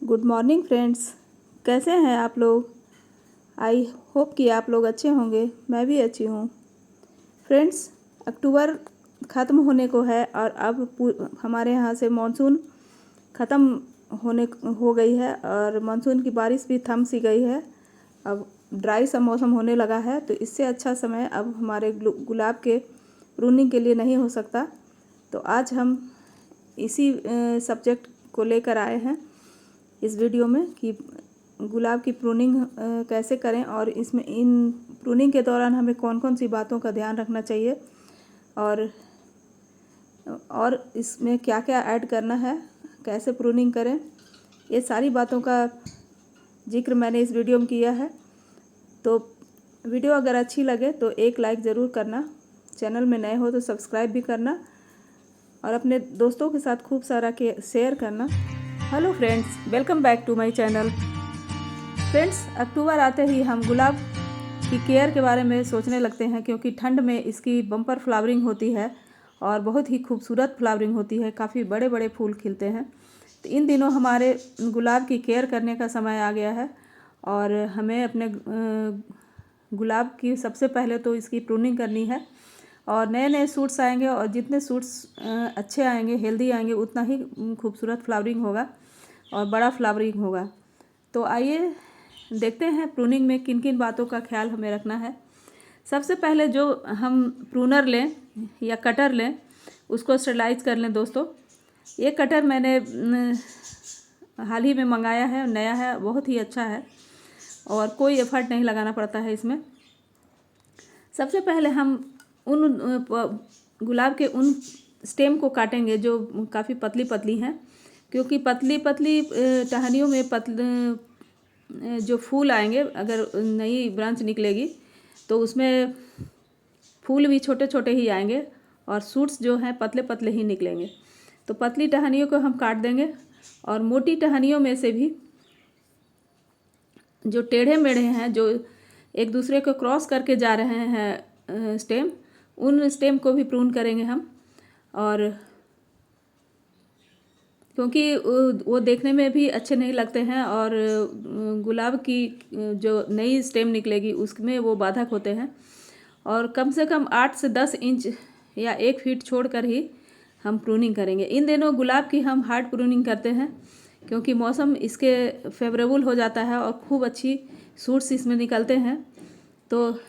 Good morning friends. कैसे हैं आप लोग? आई होप कि आप लोग अच्छे होंगे। मैं भी अच्छी हूँ। फ्रेंड्स, अक्टूबर ख़त्म होने को है और अब हमारे यहाँ से मानसून ख़त्म होने हो गई है और मानसून की बारिश भी थम सी गई है। अब ड्राई सा मौसम होने लगा है, तो इससे अच्छा समय अब हमारे गुलाब के प्रूनिंग के लिए नहीं हो सकता। तो आज हम इसी सब्जेक्ट को लेकर आए हैं इस वीडियो में कि गुलाब की प्रूनिंग कैसे करें और इसमें इन प्रूनिंग के दौरान हमें कौन कौन सी बातों का ध्यान रखना चाहिए और इसमें क्या क्या ऐड करना है, कैसे प्रूनिंग करें, ये सारी बातों का जिक्र मैंने इस वीडियो में किया है। तो वीडियो अगर अच्छी लगे तो एक लाइक ज़रूर करना, चैनल में नए हो तो सब्सक्राइब भी करना और अपने दोस्तों के साथ खूब सारा शेयर करना। Hello friends, welcome back to my channel. Friends, अक्टूबर आते ही हम गुलाब की केयर के बारे में सोचने लगते हैं, क्योंकि ठंड में इसकी बम्पर फ्लावरिंग होती है और बहुत ही खूबसूरत फ्लावरिंग होती है। काफ़ी बड़े बड़े फूल खिलते हैं। तो इन दिनों हमारे गुलाब की केयर करने का समय आ गया है और हमें अपने गुलाब की सबसे पहले तो इसकी प्रूनिंग करनी है। और नए नए सूट्स आएंगे और जितने सूट्स अच्छे आएंगे, हेल्दी आएंगे, उतना ही खूबसूरत फ्लावरिंग होगा और बड़ा फ्लावरिंग होगा। तो आइए देखते हैं प्रूनिंग में किन किन बातों का ख्याल हमें रखना है। सबसे पहले जो हम प्रूनर लें या कटर लें, उसको स्टरलाइज कर लें। दोस्तों, ये कटर मैंने हाल ही में मंगाया है, नया है, बहुत ही अच्छा है और कोई एफर्ट नहीं लगाना पड़ता है इसमें। सबसे पहले हम उन गुलाब के उन स्टेम को काटेंगे जो काफ़ी पतली पतली हैं, क्योंकि पतली पतली टहनियों में जो फूल आएंगे, अगर नई ब्रांच निकलेगी तो उसमें फूल भी छोटे छोटे ही आएंगे और सूट्स जो हैं पतले पतले ही निकलेंगे। तो पतली टहनियों को हम काट देंगे और मोटी टहनियों में से भी जो टेढ़े मेढ़े हैं, जो एक दूसरे को क्रॉस करके जा रहे हैं स्टेम, उन स्टेम को भी प्रून करेंगे हम। और क्योंकि वो देखने में भी अच्छे नहीं लगते हैं और गुलाब की जो नई स्टेम निकलेगी उसमें वो बाधक होते हैं। और कम से कम 8 से 10 इंच या 1 फीट छोड़कर ही हम प्रूनिंग करेंगे। इन दिनों गुलाब की हम हार्ड प्रूनिंग करते हैं, क्योंकि मौसम इसके फेवरेबल हो जाता है और खूब अच्छी सूट्स इसमें निकलते हैं। तो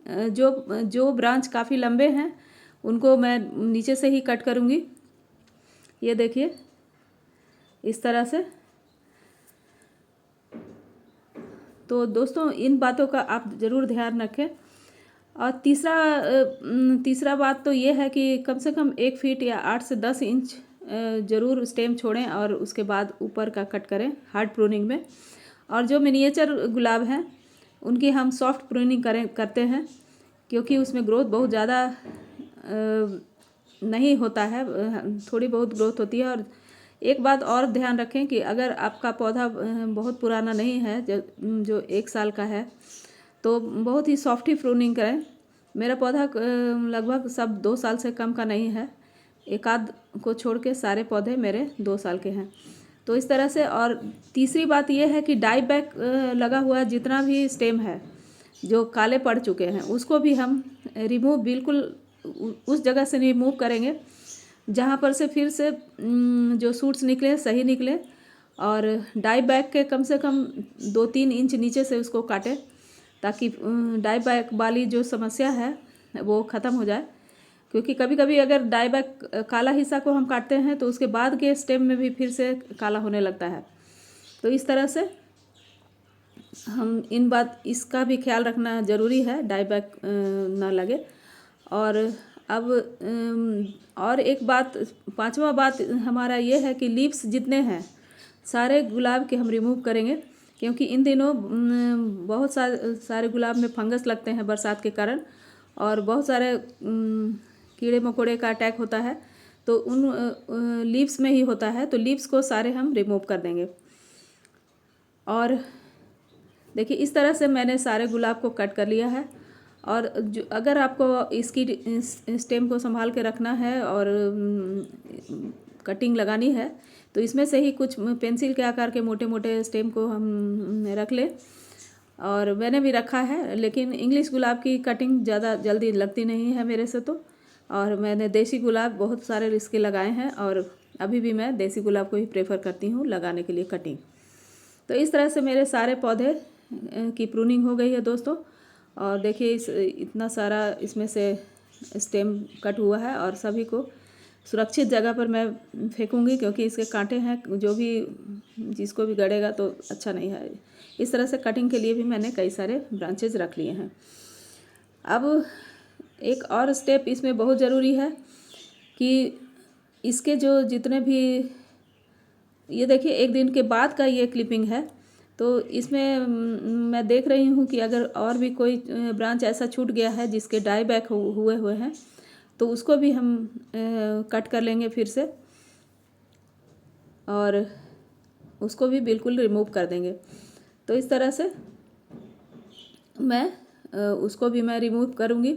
जो ब्रांच काफ़ी लंबे हैं उनको मैं नीचे से ही कट करूँगी। ये देखिए, इस तरह से। तो दोस्तों, इन बातों का आप ज़रूर ध्यान रखें। और तीसरा बात तो ये है कि कम से कम 1 फीट या 8 से 10 इंच ज़रूर स्टेम छोड़ें और उसके बाद ऊपर का कट करें हार्ड प्रूनिंग में। और जो मिनिएचर गुलाब हैं उनकी हम सॉफ्ट प्रूनिंग करते हैं, क्योंकि उसमें ग्रोथ बहुत ज़्यादा नहीं होता है, थोड़ी बहुत ग्रोथ होती है। और एक बात और ध्यान रखें कि अगर आपका पौधा बहुत पुराना नहीं है, जो 1 साल का है, तो बहुत ही सॉफ्ट ही प्रूनिंग करें। मेरा पौधा लगभग सब 2 साल से कम का नहीं है, एक आध को छोड़ के सारे पौधे मेरे 2 साल के हैं। तो इस तरह से। और तीसरी बात यह है कि डाई बैक लगा हुआ जितना भी स्टेम है जो काले पड़ चुके हैं, उसको भी हम रिमूव बिल्कुल उस जगह से रिमूव करेंगे जहाँ पर से फिर से जो सूट्स निकले सही निकले। और डाई बैक के कम से कम 2-3 इंच नीचे से उसको काटें, ताकि डाई बैक वाली जो समस्या है वो ख़त्म हो जाए। क्योंकि कभी कभी अगर डाई बैक काला हिस्सा को हम काटते हैं तो उसके बाद के स्टेम में भी फिर से काला होने लगता है। तो इस तरह से हम इसका भी ख्याल रखना ज़रूरी है, डाई बैक ना लगे। और अब और एक बात, 5वां बात हमारा ये है कि लीव्स जितने हैं सारे गुलाब के हम रिमूव करेंगे, क्योंकि इन दिनों बहुत सारे गुलाब में फंगस लगते हैं बरसात के कारण और बहुत सारे कीड़े मकोड़े का अटैक होता है, तो उन लीव्स में ही होता है। तो लीव्स को सारे हम रिमूव कर देंगे। और देखिए, इस तरह से मैंने सारे गुलाब को कट कर लिया है। और अगर आपको इसकी स्टेम को संभाल के रखना है और कटिंग लगानी है तो इसमें से ही कुछ पेंसिल के आकार के मोटे मोटे स्टेम को हम रख लें। और मैंने भी रखा है, लेकिन इंग्लिश गुलाब की कटिंग ज़्यादा जल्दी लगती नहीं है मेरे से तो। और मैंने देसी गुलाब बहुत सारे इसके लगाए हैं और अभी भी मैं देसी गुलाब को ही प्रेफर करती हूँ लगाने के लिए कटिंग। तो इस तरह से मेरे सारे पौधे की प्रूनिंग हो गई है दोस्तों। और देखिए इतना सारा इसमें से स्टेम कट हुआ है और सभी को सुरक्षित जगह पर मैं फेंकूंगी, क्योंकि इसके कांटे हैं, जो भी जिसको भी गड़ेगा तो अच्छा नहीं है। इस तरह से कटिंग के लिए भी मैंने कई सारे ब्रांचेज रख लिए हैं। अब एक और स्टेप इसमें बहुत ज़रूरी है कि इसके जो जितने भी, ये देखिए 1 दिन के बाद का ये क्लिपिंग है, तो इसमें मैं देख रही हूँ कि अगर और भी कोई ब्रांच ऐसा छूट गया है जिसके डाई बैक हुए हैं तो उसको भी हम कट कर लेंगे फिर से और उसको भी बिल्कुल रिमूव कर देंगे। तो इस तरह से मैं उसको भी मैं रिमूव करूँगी।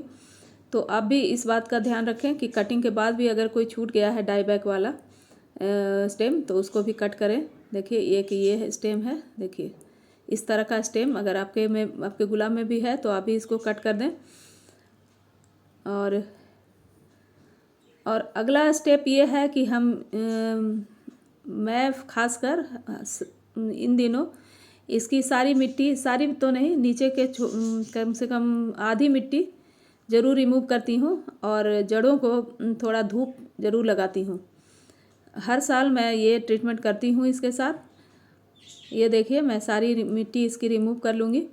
तो आप भी इस बात का ध्यान रखें कि कटिंग के बाद भी अगर कोई छूट गया है डाई बैक वाला स्टेम तो उसको भी कट करें। देखिए ये स्टेम है, देखिए इस तरह का स्टेम अगर आपके गुलाब में भी है तो आप भी इसको कट कर दें। और अगला स्टेप ये है कि मैं खासकर इन दिनों इसकी सारी मिट्टी, सारी तो नहीं, नीचे के कम से कम आधी मिट्टी ज़रूर रिमूव करती हूँ और जड़ों को थोड़ा धूप ज़रूर लगाती हूँ। हर साल मैं ये ट्रीटमेंट करती हूँ इसके साथ। ये देखिए मैं सारी मिट्टी इसकी रिमूव कर लूँगी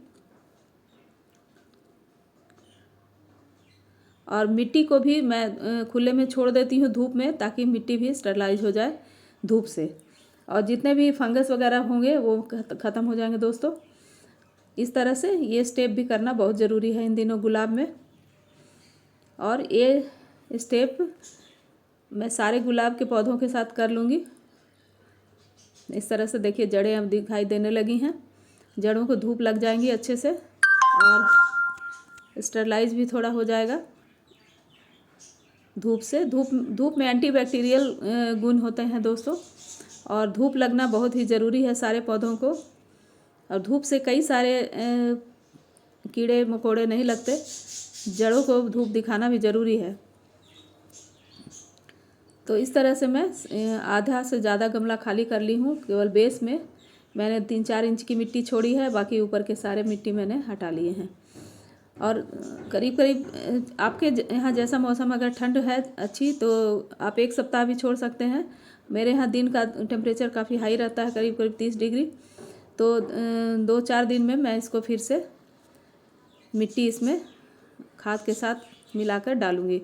और मिट्टी को भी मैं खुले में छोड़ देती हूँ धूप में, ताकि मिट्टी भी स्टरलाइज हो जाए धूप से और जितने भी फंगस वगैरह होंगे वो ख़त्म हो जाएंगे दोस्तों। इस तरह से ये स्टेप भी करना बहुत ज़रूरी है इन दिनों गुलाब में। और ये स्टेप मैं सारे गुलाब के पौधों के साथ कर लूँगी। इस तरह से देखिए जड़ें अब दिखाई देने लगी हैं, जड़ों को धूप लग जाएंगी अच्छे से और स्टरलाइज भी थोड़ा हो जाएगा धूप से। धूप में एंटीबैक्टीरियल गुण होते हैं दोस्तों, और धूप लगना बहुत ही ज़रूरी है सारे पौधों को। और धूप से कई सारे कीड़े मकोड़े नहीं लगते, जड़ों को धूप दिखाना भी ज़रूरी है। तो इस तरह से मैं आधा से ज़्यादा गमला खाली कर ली हूँ। केवल बेस में मैंने 3-4 इंच की मिट्टी छोड़ी है, बाकी ऊपर के सारे मिट्टी मैंने हटा लिए हैं। और करीब करीब आपके यहाँ जैसा मौसम अगर ठंड है अच्छी तो आप 1 सप्ताह भी छोड़ सकते हैं। मेरे यहाँ दिन का टेम्परेचर काफ़ी हाई रहता है, करीब करीब 30 डिग्री। तो 2-4 दिन में मैं इसको फिर से मिट्टी इसमें खाद के साथ मिलाकर डालूँगी।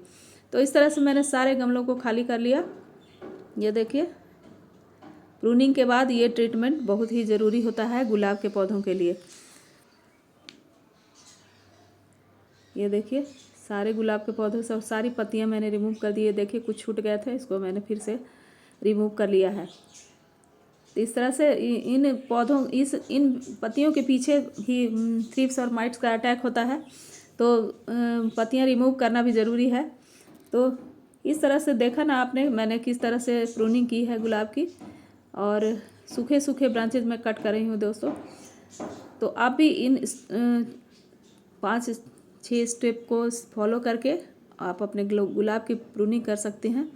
तो इस तरह से मैंने सारे गमलों को खाली कर लिया। ये देखिए प्रूनिंग के बाद ये ट्रीटमेंट बहुत ही ज़रूरी होता है गुलाब के पौधों के लिए। ये देखिए सारे गुलाब के पौधों से सारी पत्तियां मैंने रिमूव कर दी है। देखिए कुछ छूट गए थे, इसको मैंने फिर से रिमूव कर लिया है। इस तरह से इन पत्तियों के पीछे ही थ्रिप्स और माइट्स का अटैक होता है, तो पत्तियां रिमूव करना भी ज़रूरी है। तो इस तरह से देखा ना आपने मैंने किस तरह से प्रूनिंग की है गुलाब की, और सूखे सूखे ब्रांचेज में कट कर रही हूँ दोस्तों। तो आप भी इन 5-6 स्टेप को फॉलो करके आप अपने गुलाब की प्रूनिंग कर सकते हैं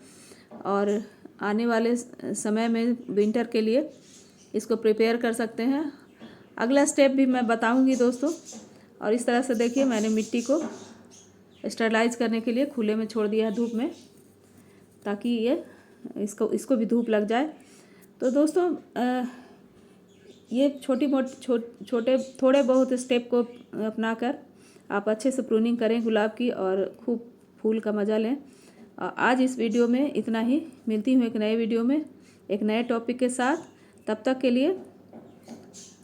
और आने वाले समय में विंटर के लिए इसको प्रिपेयर कर सकते हैं। अगला स्टेप भी मैं बताऊंगी दोस्तों। और इस तरह से देखिए मैंने मिट्टी को स्टरलाइज करने के लिए खुले में छोड़ दिया है धूप में, ताकि ये इसको भी धूप लग जाए। तो दोस्तों ये छोटे थोड़े बहुत स्टेप को अपनाकर आप अच्छे से प्रूनिंग करें गुलाब की और खूब फूल का मज़ा लें। आज इस वीडियो में इतना ही। मिलती हूँ एक नए वीडियो में एक नए टॉपिक के साथ। तब तक के लिए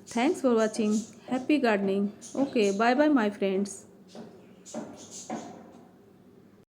thanks for watching. Happy gardening. Okay, bye bye my friends.